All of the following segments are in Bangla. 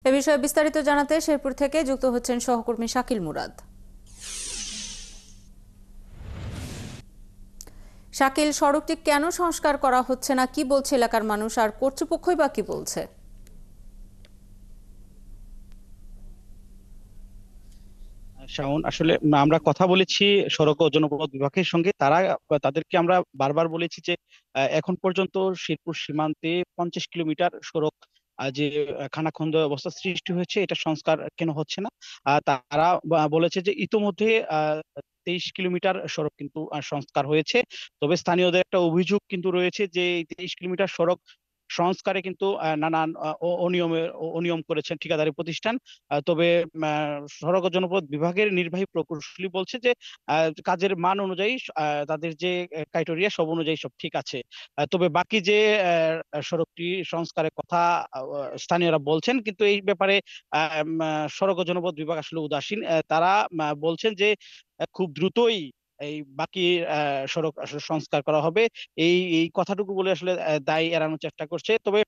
এ বিষয়ে বিস্তারিত জানাতে শেরপুর থেকে যুক্ত হচ্ছেন সহকর্মী শাকিল মুরাদ। শাকিল, সড়কটি কেন সংস্কার করা হচ্ছে না, কি বলছে এলাকার মানুষ, আর কর্তৃপক্ষই বা কি বলছে? শাওন, আসলে আমরা কথা বলেছি সড়ক ও জনপথ বিভাগের সঙ্গে। তাদেরকে আমরা বারবার বলেছি যে এখন পর্যন্ত শেরপুর সীমান্তে 50 কিলোমিটার সড়ক যে খানাখন্দ অবস্থা সৃষ্টি হয়েছে, এটা সংস্কার কেন হচ্ছে না। তারা বলেছে যে ইতোমধ্যে 23 কিলোমিটার সড়ক কিন্তু সংস্কার হয়েছে। তবে স্থানীয়দের একটা অভিযোগ কিন্তু রয়েছে যে এই 23 কিলোমিটার সড়ক সংস্কারে কিন্তু নানান অনিয়ম করেছেন ঠিকাদারি প্রতিষ্ঠান। তবে সড়ক ও জনপথ বিভাগের নির্বাহী প্রকৌশলী বলছে যে কাজের মান অনুযায়ী তাদের যে ক্রাইটেরিয়া সব অনুযায়ী সব ঠিক আছে। তবে বাকি যে সড়কটি সংস্কারের কথা স্থানীয়রা বলছেন, কিন্তু এই ব্যাপারে সড়ক ও জনপথ বিভাগ আসলে উদাসীন। তারা বলছেন যে খুব দ্রুতই এই বাকি সড়ক আসলে সংস্কার করা হবে। এই এই কথাটুকু বলে আসলে দায় এড়ানোর চেষ্টা করছে। তবে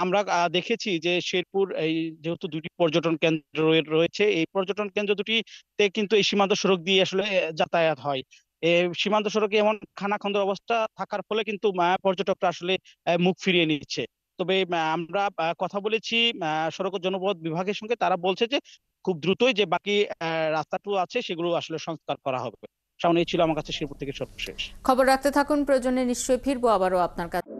আমরা দেখেছি যে শেরপুর এই যেহেতু দুটি পর্যটন কেন্দ্র রয়েছে, এই পর্যটন কেন্দ্র দুটিতে কিন্তু এই সীমান্ত সড়ক দিয়ে আসলে যাতায়াত হয়। এই সীমান্ত সড়কে এমন খানাখন্দ অবস্থা থাকার ফলে কিন্তু পর্যটকরা আসলে মুখ ফিরিয়ে নিচ্ছে। তবে আমরা কথা বলেছি সড়ক ও জনপথ বিভাগের সঙ্গে। তারা বলছে যে খুব দ্রুতই যে বাকি রাস্তাটুকু আছে সেগুলো আসলে সংস্কার করা হবে। সামনে ছিল আমার কাছে শেরপুর থেকে সর্বশেষ। খবর রাখতে থাকুন, প্রয়োজনে নিশ্চয়ই ফিরবো আবারও আপনার কাছে।